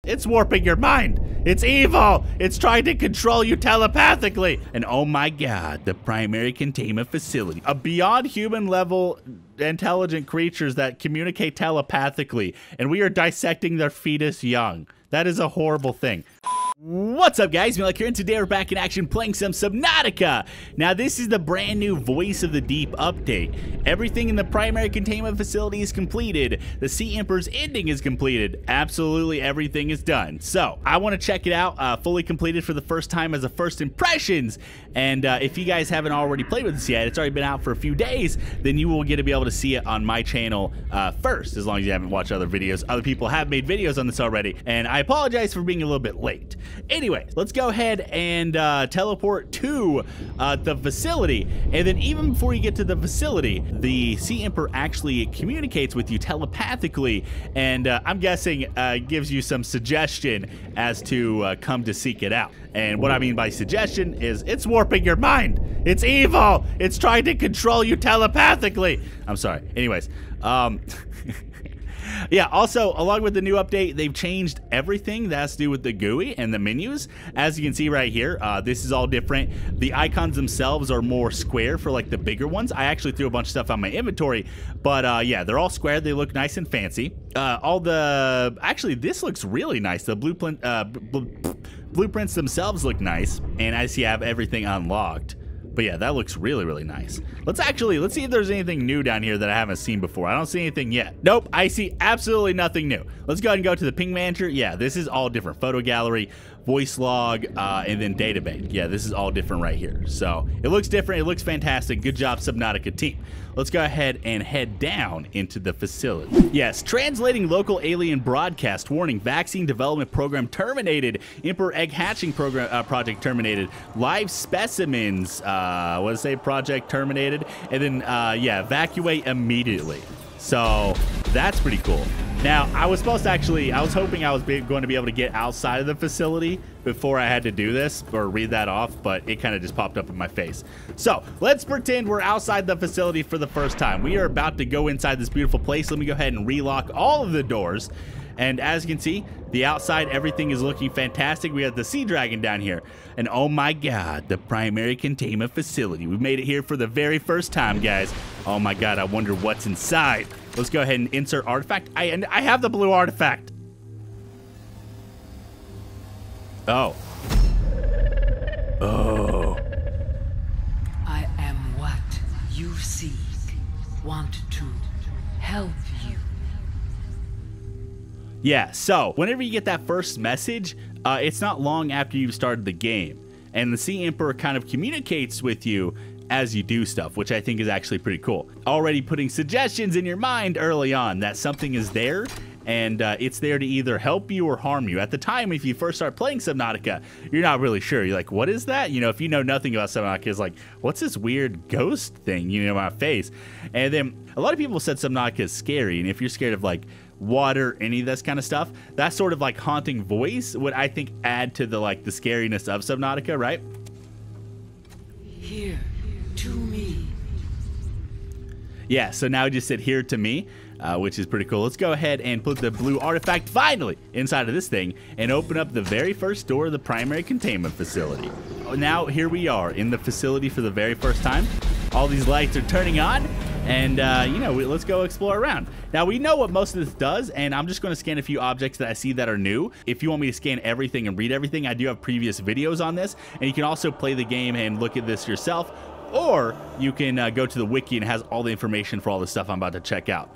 It's warping your mind. It's evil. It's trying to control you telepathically. And oh my God, the primary containment facility. A beyond human level intelligent creatures that communicate telepathically. And we are dissecting their fetus young. That is a horrible thing. What's up, guys? MeatyLock here, and today we're back in action playing some Subnautica. Now, this is the brand new Voice of the Deep update. Everything in the primary containment facility is completed. The Sea Emperor's ending is completed. Absolutely everything is done. So, I want to check it out, fully completed for the first time as a first impressions. And if you guys haven't already played with this yet, it's already been out for a few days, then you will get to be able to see it on my channel first, as long as you haven't watched other videos. Other people have made videos on this already, and I apologize for being a little bit late. Anyway, let's go ahead and teleport to the facility. And then even before you get to the facility, the Sea Emperor actually communicates with you telepathically. And I'm guessing gives you some suggestion as to come to seek it out. And what I mean by suggestion is it's warping your mind. It's evil. It's trying to control you telepathically. I'm sorry. Anyways, yeah, also, along with the new update, they've changed everything that has to do with the GUI and the menus. As you can see right here, this is all different. The icons themselves are more square for, like, the bigger ones. I actually threw a bunch of stuff on my inventory, but, yeah, they're all square. They look nice and fancy. Actually, this looks really nice. The blueprints themselves look nice, and I see I have everything unlocked. But yeah, that looks really, really nice. Let's see if there's anything new down here that I haven't seen before. I don't see anything yet. Nope, I see absolutely nothing new. Let's go ahead and go to the ping manager. Yeah, this is all different. Photo gallery, voice log, and then database. Yeah, this is all different right here. So it looks different. It looks fantastic. Good job, Subnautica team. Let's go ahead and head down into the facility. Yes, translating local alien broadcast. Warning, vaccine development program terminated. Emperor egg hatching program project terminated. Live specimens, what does it say? Project terminated. And then, yeah, evacuate immediately. So that's pretty cool. Now, I was hoping I was going to be able to get outside of the facility before I had to do this or read that off, but it kind of just popped up in my face. So let's pretend we're outside the facility for the first time. We are about to go inside this beautiful place. Let me go ahead and relock all of the doors. And as you can see, the outside, everything is looking fantastic. We have the sea dragon down here. And oh my God, the primary containment facility. We made it here for the very first time, guys. Oh my God, I wonder what's inside. Let's go ahead and insert artifact. I have the blue artifact. Oh. Oh. I am what you seek. Want to help you. Yeah, so whenever you get that first message, it's not long after you've started the game. And the Sea Emperor kind of communicates with you as you do stuff, which I think is actually pretty cool. Already putting suggestions in your mind early on that something is there, and it's there to either help you or harm you. At the time, if you first start playing Subnautica, you're not really sure. You're like, what is that? You know, if you know nothing about Subnautica, it's like, what's this weird ghost thing, you know, my face? And then a lot of people said Subnautica is scary, and if you're scared of, like, water, any of this kind of stuff, that sort of, like, haunting voice would, I think, add to the, like, the scariness of Subnautica, right? Here to me. Yeah, so now I just said here to me, which is pretty cool. Let's go ahead and put the blue artifact finally inside of this thing and open up the very first door of the primary containment facility. Now here we are in the facility for the very first time. All these lights are turning on, and you know, let's go explore around. Now we know what most of this does, and I'm just going to scan a few objects that I see that are new. If you want me to scan everything and read everything, I do have previous videos on this, and you can also play the game and look at this yourself, or you can go to the wiki and it has all the information for all the stuff I'm about to check out.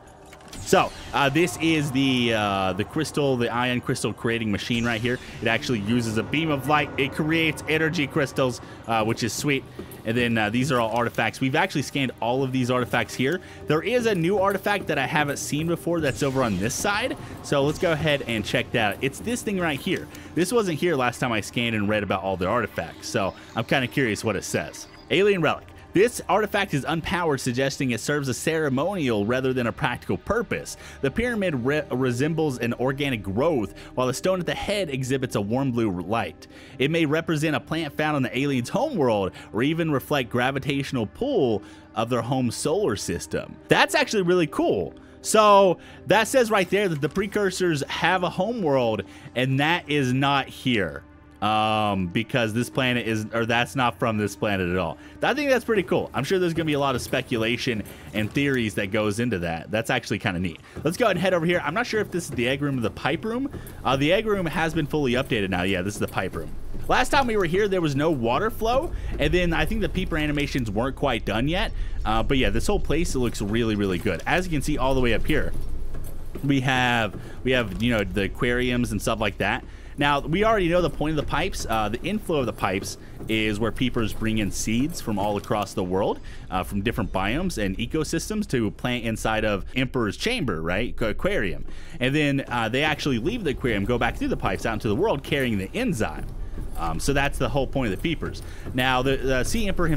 So this is the crystal, the ion crystal creating machine right here. It actually uses a beam of light. It creates energy crystals, which is sweet. And then these are all artifacts. We've actually scanned all of these artifacts here. There is a new artifact that I haven't seen before that's over on this side. So let's go ahead and check that out. It's this thing right here. This wasn't here last time I scanned and read about all the artifacts. So I'm kind of curious what it says. Alien relic. This artifact is unpowered, suggesting it serves a ceremonial rather than a practical purpose. The pyramid resembles an organic growth, while the stone at the head exhibits a warm blue light. It may represent a plant found on the alien's homeworld, or even reflect gravitational pull of their home solar system. That's actually really cool. So that says right there that the precursors have a homeworld, and that is not here. Because this planet is, or that's not from this planet at all. I think that's pretty cool. I'm sure there's gonna be a lot of speculation and theories that goes into that. That's actually kind of neat. Let's go ahead and head over here. I'm not sure if this is the egg room or the pipe room. The egg room has been fully updated now. Yeah, this is the pipe room. Last time we were here, there was no water flow, and then I think the peeper animations weren't quite done yet. But yeah, this whole place, it looks really, really good. As you can see all the way up here, we have you know, the aquariums and stuff like that. Now, we already know the point of the pipes. The inflow of the pipes is where peepers bring in seeds from all across the world, from different biomes and ecosystems to plant inside of Emperor's Chamber, right? Aquarium. And then they actually leave the aquarium, go back through the pipes out into the world carrying the enzyme. So that's the whole point of the peepers. Now, the Sea Emperor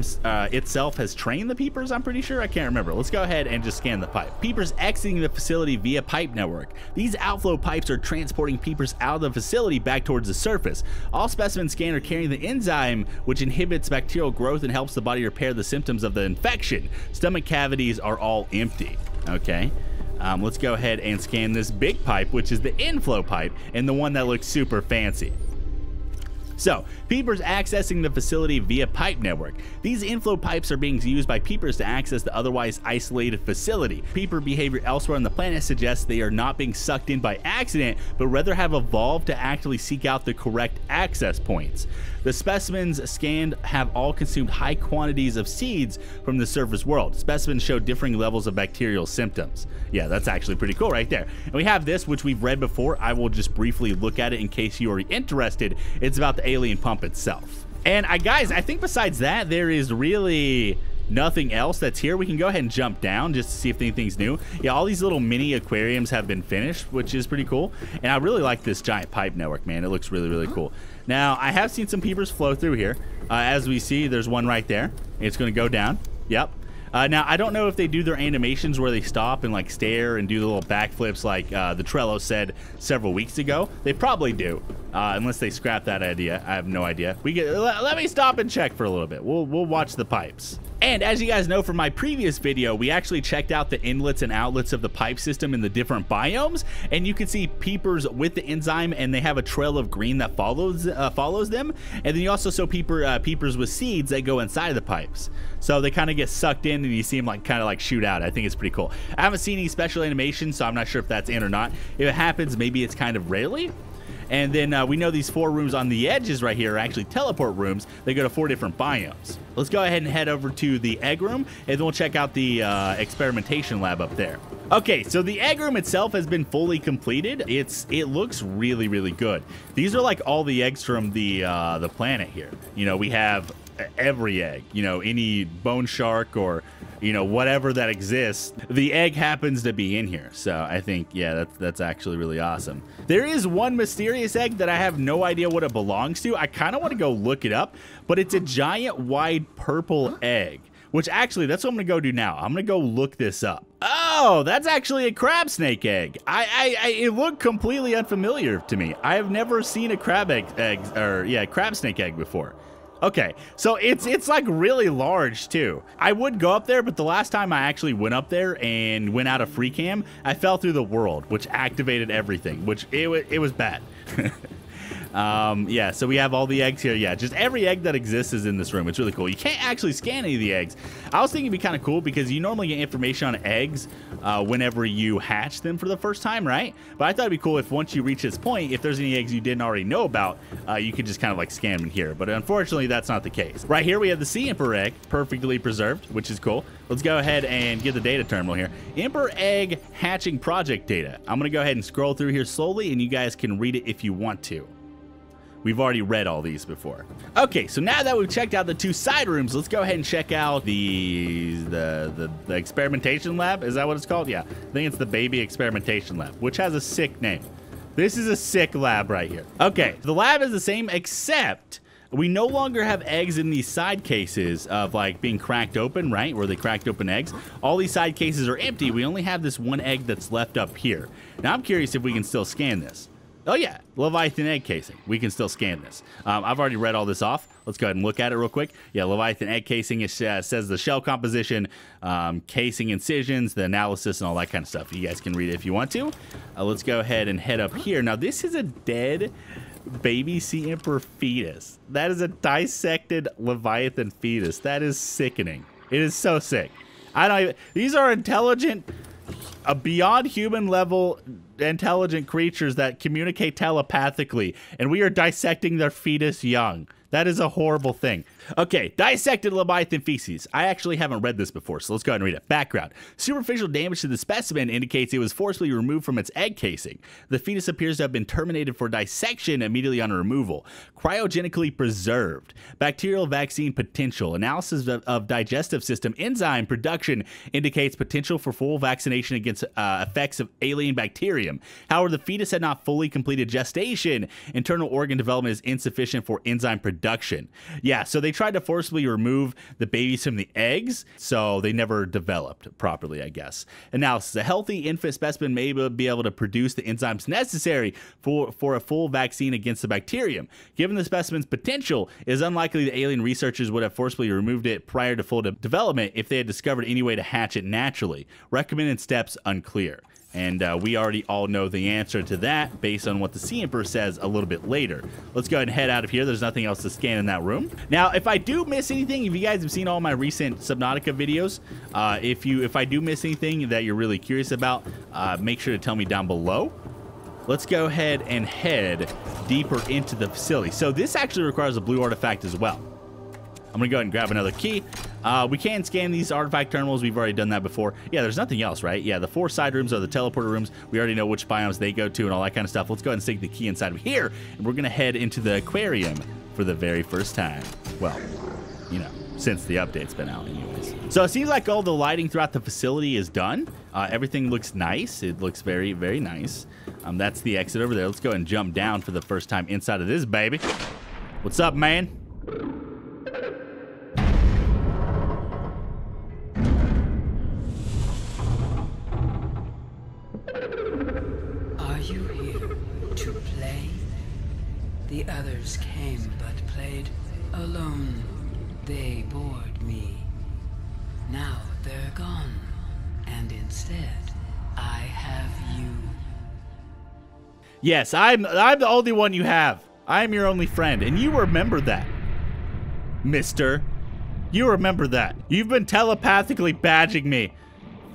itself has trained the peepers, I'm pretty sure. I can't remember. Let's go ahead and just scan the pipe. Peepers exiting the facility via pipe network. These outflow pipes are transporting peepers out of the facility back towards the surface. All specimens scanned are carrying the enzyme, which inhibits bacterial growth and helps the body repair the symptoms of the infection. Stomach cavities are all empty. Okay. Let's go ahead and scan this big pipe, which is the inflow pipe, and the one that looks super fancy. So, peepers accessing the facility via pipe network. These inflow pipes are being used by peepers to access the otherwise isolated facility. Peeper behavior elsewhere on the planet suggests they are not being sucked in by accident, but rather have evolved to actively seek out the correct access points. The specimens scanned have all consumed high quantities of seeds from the surface world. Specimens show differing levels of bacterial symptoms. Yeah, that's actually pretty cool right there. And we have this, which we've read before. I will just briefly look at it in case you are interested. It's about the alien pump itself. And guys, I think besides that, there is really nothing else that's here. We can go ahead and jump down just to see if anything's new. Yeah, all these little mini aquariums have been finished, which is pretty cool. And I really like this giant pipe network, man. It looks really, really cool. Now, I have seen some peepers flow through here. As we see, there's one right there. It's going to go down. Yep. Now, I don't know if they do their animations where they stop and like stare and do the little backflips like the Trello said several weeks ago. They probably do, unless they scrap that idea. I have no idea. Let me stop and check for a little bit. We'll watch the pipes. And as you guys know from my previous video, we actually checked out the inlets and outlets of the pipe system in the different biomes, and you can see peepers with the enzyme, and they have a trail of green that follows them. And then you also saw peepers with seeds that go inside of the pipes. So they kind of get sucked in, and you see them like kind of like shoot out. I think it's pretty cool. I haven't seen any special animation, so I'm not sure if that's in or not. If it happens, maybe it's kind of rarely. And then we know these 4 rooms on the edges right here are actually teleport rooms. They go to 4 different biomes. Let's go ahead and head over to the egg room, and then we'll check out the experimentation lab up there. Okay, so the egg room itself has been fully completed. It looks really, really good. These are like all the eggs from the planet here. You know, we have every egg. You know, any bone shark or you know, whatever that exists, the egg happens to be in here. So I think, yeah, that's actually really awesome. There is one mysterious egg that I have no idea what it belongs to. I kind of want to go look it up, but it's a giant wide purple egg, which actually, that's what I'm going to go do now. I'm going to go look this up. Oh, that's actually a crab snake egg. It looked completely unfamiliar to me. I have never seen a crab snake egg before. Okay, so it's like really large too. I would go up there, but the last time I actually went up there and went out of free cam, I fell through the world, which activated everything, which it was bad. Yeah, so we have all the eggs here. Yeah, just every egg that exists is in this room. It's really cool. You can't actually scan any of the eggs. I was thinking it'd be kind of cool because you normally get information on eggs whenever you hatch them for the first time, right? But I thought it'd be cool if once you reach this point, if there's any eggs you didn't already know about, you could just kind of like scan them here. But unfortunately, that's not the case. Right here, we have the Sea Emperor egg, perfectly preserved, which is cool. Let's go ahead and get the data terminal here. Emperor egg hatching project data. I'm going to go ahead and scroll through here slowly, and you guys can read it if you want to. We've already read all these before. Okay, so now that we've checked out the 2 side rooms, let's go ahead and check out the experimentation lab. Is that what it's called? Yeah, I think it's the baby experimentation lab, which has a sick name. This is a sick lab right here. Okay, the lab is the same, except we no longer have eggs in these side cases of like being cracked open, right? Where they cracked open eggs. All these side cases are empty. We only have this one egg that's left up here. Now I'm curious if we can still scan this. Oh yeah, Leviathan egg casing. We can still scan this. I've already read all this off. Let's go ahead and look at it real quick. Yeah, Leviathan egg casing, it says the shell composition, casing incisions, the analysis, and all that kind of stuff. You guys can read it if you want to. Let's go ahead and head up here. Now, this is a dead baby sea emperor fetus. That is a dissected Leviathan fetus. That is sickening. It is so sick. I don't even, these are intelligent, beyond human level intelligent creatures that communicate telepathically, and we are dissecting their fetus young. That is a horrible thing. Okay, dissected Leviathan feces. I actually haven't read this before, so let's go ahead and read it. Background. Superficial damage to the specimen indicates it was forcibly removed from its egg casing. The fetus appears to have been terminated for dissection immediately on removal. Cryogenically preserved. Bacterial vaccine potential. Analysis of digestive system enzyme production indicates potential for full vaccination against effects of alien bacterium. However, the fetus had not fully completed gestation. Internal organ development is insufficient for enzyme production. Yeah, so they tried to forcibly remove the babies from the eggs, so they never developed properly, I guess. Analysis. A healthy infant specimen may be able to produce the enzymes necessary for a full vaccine against the bacterium. Given the specimen's potential, it is unlikely the alien researchers would have forcibly removed it prior to full development if they had discovered any way to hatch it naturally. Recommended steps unclear. And we already all know the answer to that based on what the Sea Emperor says a little bit later. Let's go ahead and head out of here. There's nothing else to scan in that room. Now, if I do miss anything, if you guys have seen all my recent Subnautica videos, if I do miss anything that you're really curious about, make sure to tell me down below. Let's go ahead and head deeper into the facility. So this actually requires a blue artifact as well. I'm gonna go ahead and grab another key. We can scan these artifact terminals. We've already done that before. Yeah, there's nothing else, right? Yeah, the 4 side rooms are the teleporter rooms. We already know which biomes they go to and all that kind of stuff. Let's go ahead and stick the key inside of here, and we're gonna head into the aquarium for the very first time. Well, you know, since the update's been out anyways. So it seems like all the lighting throughout the facility is done. Everything looks nice. It looks very, very nice. That's the exit over there. Let's go ahead and jump down for the first time inside of this baby. What's up, man? The others came but played alone. They bored me. Now they're gone, and instead, I have you. Yes, I'm the only one you have. I'm your only friend, and you remember that, mister. You remember that. You've been telepathically badging me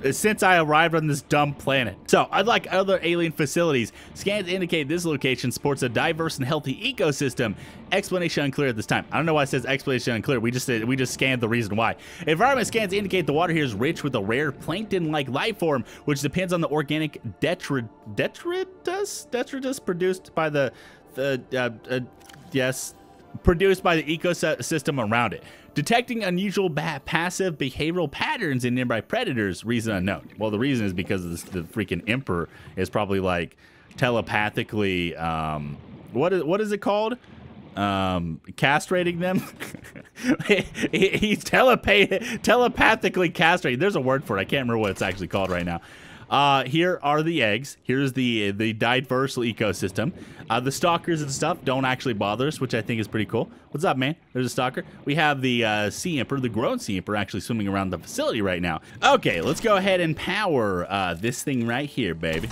since I arrived on this dumb planet. So, unlike other alien facilities, scans indicate this location supports a diverse and healthy ecosystem. Explanation unclear at this time. I don't know why it says explanation unclear. We just scanned the reason why. Environment scans indicate the water here is rich with a rare plankton-like life form, which depends on the organic detritus produced by produced by the ecosystem around it. Detecting unusual passive behavioral patterns in nearby predators, reason unknown. Well, the reason is because the freaking Emperor is probably like telepathically, what is it called? Castrating them. He's telepathically castrating. There's a word for it. I can't remember what it's actually called right now. Here are the eggs. Here's the diverse ecosystem. The stalkers and stuff don't actually bother us, which I think is pretty cool. What's up, man? There's a stalker. We have the Sea Emperor, the grown Sea Emperor, actually swimming around the facility right now. Okay, let's go ahead and power this thing right here, baby.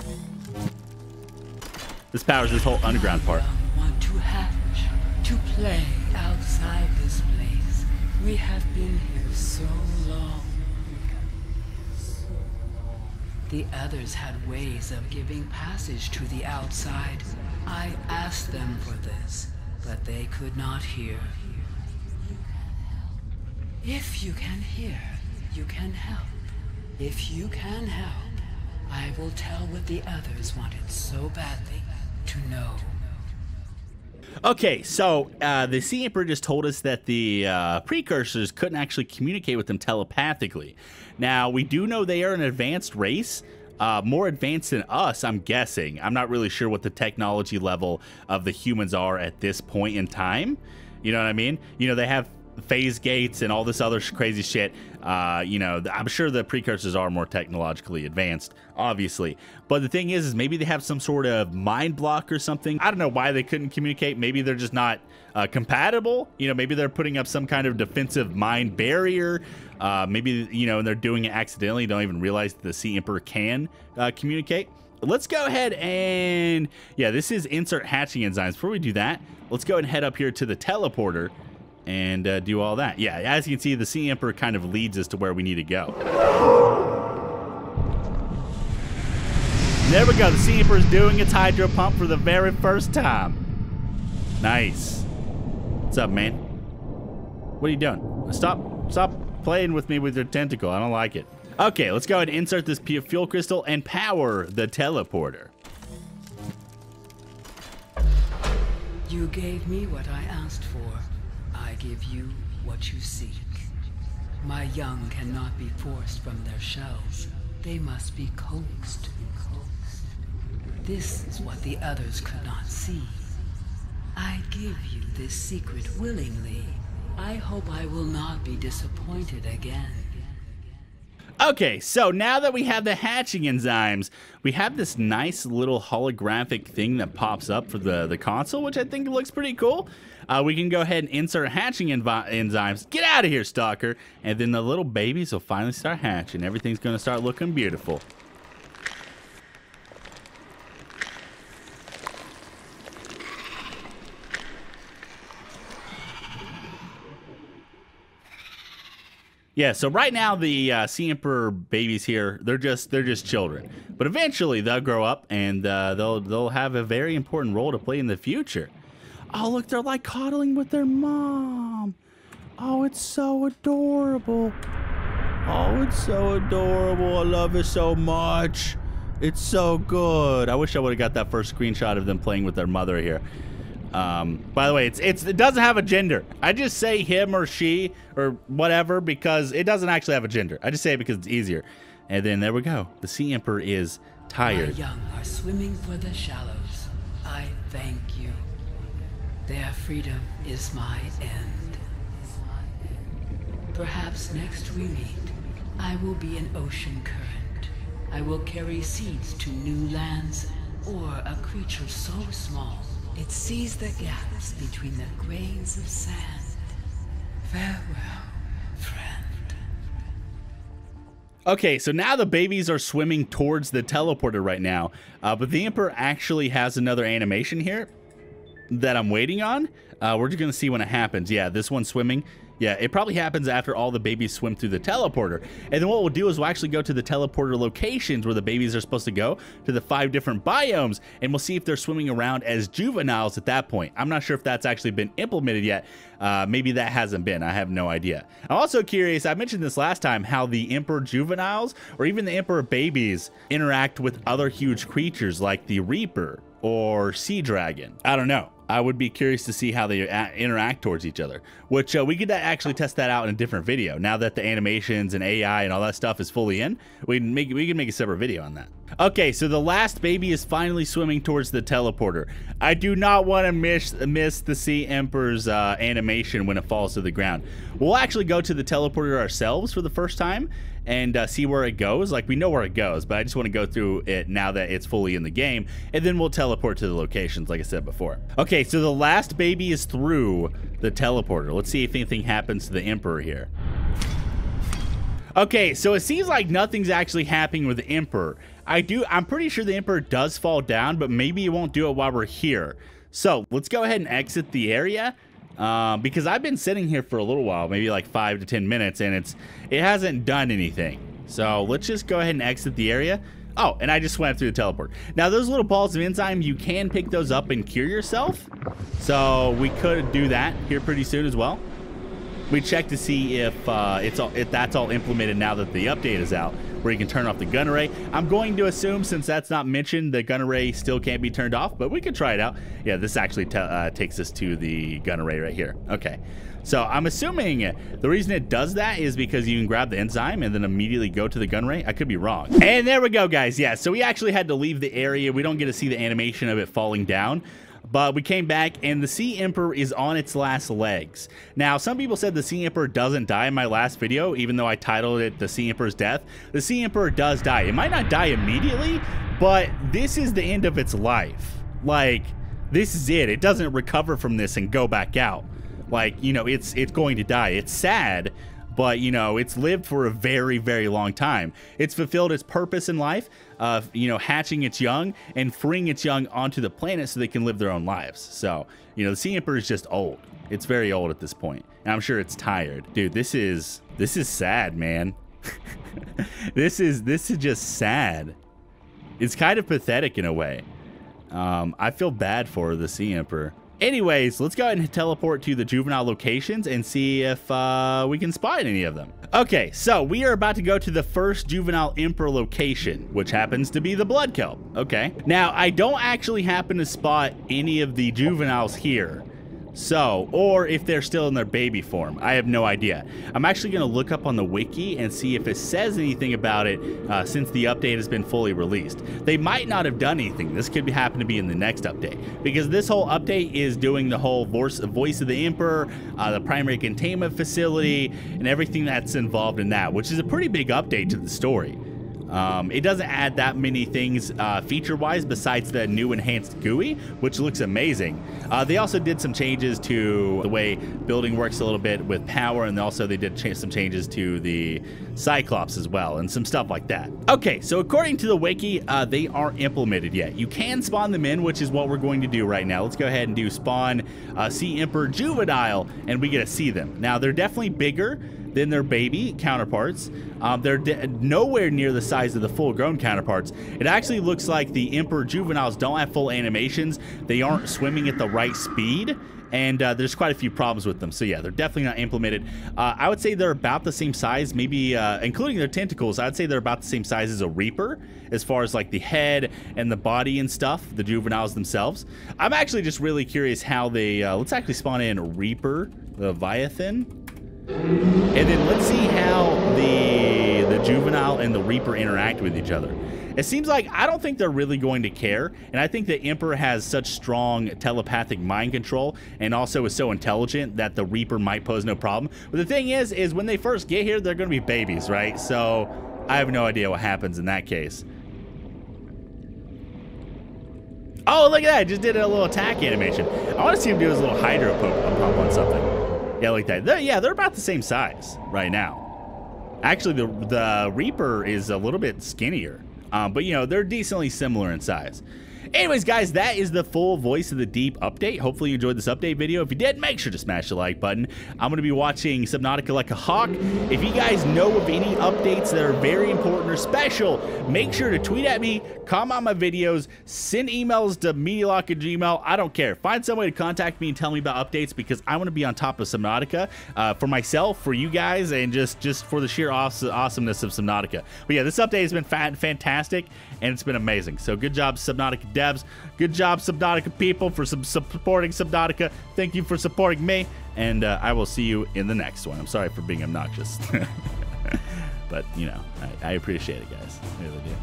This powers this whole underground part. Want to hatch, to play outside this place. We have been here so long. The others had ways of giving passage to the outside. I asked them for this, but they could not hear. If you can hear, you can help. If you can help, I will tell what the others wanted so badly to know. Okay, so the Sea Emperor just told us that the precursors couldn't actually communicate with them telepathically. Now, we do know they are an advanced race, more advanced than us, I'm guessing. I'm not really sure what the technology level of the humans are at this point in time. You know what I mean? You know, they have phase gates and all this other crazy shit. You know, I'm sure the precursors are more technologically advanced, obviously. But the thing is maybe they have some sort of mind block or something. I don't know why they couldn't communicate. Maybe they're just not compatible. You know, maybe they're putting up some kind of defensive mind barrier. Maybe, you know, and they're doing it accidentally. Don't even realize that the Sea Emperor can communicate. Let's go ahead and, yeah, this is insert hatching enzymes. Before we do that, let's go ahead and head up here to the teleporter and do all that. Yeah, as you can see, the Sea Emperor kind of leads us to where we need to go. There we go. The Sea Emperor is doing its hydro pump for the very first time. Nice. What's up, man? What are you doing? Stop playing with me with your tentacle. I don't like it. Okay, let's go ahead and insert this fuel crystal and power the teleporter. You gave me what I asked for. I give you what you seek. My young cannot be forced from their shells. They must be coaxed. This is what the others could not see. I give you this secret willingly. I hope I will not be disappointed again. Okay, so now that we have the hatching enzymes, we have this nice little holographic thing that pops up for the console, which I think looks pretty cool. We can go ahead and insert hatching enzymes. Get out of here, Stalker. And then the little babies will finally start hatching. Everything's going to start looking beautiful. Yeah, so right now the Sea Emperor babies here, they're just children. But eventually they'll grow up and they'll have a very important role to play in the future. Oh, look, they're like coddling with their mom. Oh, it's so adorable. Oh, it's so adorable. I love it so much. It's so good. I wish I would have got that first screenshot of them playing with their mother here. By the way, it doesn't have a gender. I just say him or she or whatever because it doesn't actually have a gender. I just say it because it's easier. And then there we go. The Sea Emperor is tired. My young are swimming for the shallows. I thank you. Their freedom is my end. Perhaps next we meet, I will be an ocean current. I will carry seeds to new lands or a creature so small it sees the gaps between the grains of sand. Farewell, friend. Okay, so now the babies are swimming towards the teleporter right now, but the Emperor actually has another animation here that I'm waiting on. We're just gonna see when it happens. Yeah, this one's swimming. Yeah, it probably happens after all the babies swim through the teleporter. And then what we'll do is we'll actually go to the teleporter locations where the babies are supposed to go, to the 5 different biomes, and we'll see if they're swimming around as juveniles at that point. I'm not sure if that's actually been implemented yet. Maybe that hasn't been. I have no idea. I'm also curious, I mentioned this last time, how the Emperor juveniles, or even the Emperor babies, interact with other huge creatures like the Reaper or Sea Dragon. I don't know. I would be curious to see how they interact towards each other, which we could actually test that out in a different video. Now that the animations and AI and all that stuff is fully in, we can make a separate video on that. Okay, so the last baby is finally swimming towards the teleporter. I do not want to miss the Sea Emperor's animation when it falls to the ground. We'll actually go to the teleporter ourselves for the first time and see where it goes. Like, we know where it goes, but I just want to go through it now that it's fully in the game, and then we'll teleport to the locations like I said before. Okay, so the last baby is through the teleporter. Let's see if anything happens to the Emperor here. Okay, so it seems like nothing's actually happening with the Emperor. I'm pretty sure the Emperor does fall down, but maybe it won't do it while we're here. So let's go ahead and exit the area. Because I've been sitting here for a little while, maybe like 5 to 10 minutes, and it hasn't done anything. So let's just go ahead and exit the area. Oh, and I just went through the teleport. Now those little balls of enzyme, you can pick those up and cure yourself. So we could do that here pretty soon as well. We check to see if that's all implemented now that the update is out, where you can turn off the gun array. I'm going to assume, since that's not mentioned, the gun array still can't be turned off, but we could try it out. Yeah, this actually takes us to the gun array right here. Okay, so I'm assuming the reason it does that is because you can grab the enzyme and then immediately go to the gun array. I could be wrong. And there we go, guys. Yeah, so we actually had to leave the area. We don't get to see the animation of it falling down, but we came back and the Sea Emperor is on its last legs. Now, some people said the Sea Emperor doesn't die in my last video, even though I titled it The Sea Emperor's Death. The Sea Emperor does die. It might not die immediately, but this is the end of its life. Like, this is it. It doesn't recover from this and go back out. Like, you know, it's going to die. It's sad, but, you know, it's lived for a very, very long time. It's fulfilled its purpose in life of, you know, hatching its young and freeing its young onto the planet so they can live their own lives. So, you know, the Sea Emperor is just old. It's very old at this point, and I'm sure it's tired. Dude, this is sad, man. This is just sad. It's kind of pathetic in a way. I feel bad for the Sea Emperor. Anyways, let's go ahead and teleport to the Juvenile locations and see if we can spot any of them. Okay, so we are about to go to the first Juvenile Emperor location, which happens to be the Blood Kelp. Okay, now I don't actually happen to spot any of the juveniles here. So, or if they're still in their baby form, I have no idea. I'm actually going to look up on the wiki and see if it says anything about it since the update has been fully released. They might not have done anything. This could happen to be in the next update, because this whole update is doing the whole voice of the Emperor, the primary containment facility, and everything that's involved in that, which is a pretty big update to the story. It doesn't add that many things feature-wise besides the new enhanced GUI, which looks amazing. They also did some changes to the way building works a little bit with power, and also they did some changes to the Cyclops as well, and some stuff like that. Okay, so according to the wiki, they aren't implemented yet. You can spawn them in, which is what we're going to do right now. Let's go ahead and do spawn Sea Emperor Juvenile, and we get to see them. Now, they're definitely bigger than their baby counterparts. They're nowhere near the size of the full-grown counterparts. It actually looks like the Emperor Juveniles don't have full animations. They aren't swimming at the right speed, and there's quite a few problems with them. So yeah, they're definitely not implemented. I would say they're about the same size, maybe including their tentacles. I'd say they're about the same size as a Reaper, as far as like the head and the body and stuff, the juveniles themselves. I'm actually just really curious how they, let's actually spawn in Reaper, Leviathan. And then let's see how the Juvenile and the Reaper interact with each other. It seems like I don't think they're really going to care, and I think the Emperor has such strong telepathic mind control and also is so intelligent that the Reaper might pose no problem. But the thing is when they first get here, they're going to be babies, right? So I have no idea what happens in that case. Oh, look at that. Just did a little attack animation. I want to see him do his little hydro pump on something. Yeah, like that. They're about the same size right now. Actually, the Reaper is a little bit skinnier, but you know, they're decently similar in size. Anyways, guys, that is the full Voice of the Deep update. Hopefully you enjoyed this update video. If you did, make sure to smash the like button. I'm going to be watching Subnautica like a hawk. If you guys know of any updates that are very important or special, make sure to tweet at me, comment on my videos, send emails to MeatyLock at Gmail. I don't care. Find some way to contact me and tell me about updates, because I want to be on top of Subnautica for myself, for you guys, and just for the sheer awesomeness of Subnautica. But yeah, this update has been fantastic, and it's been amazing. So good job, Subnautica devs. Good job, Subnautica people, for supporting Subnautica. Thank you for supporting me, and I will see you in the next one. I'm sorry for being obnoxious. But, you know, I appreciate it, guys. I really do.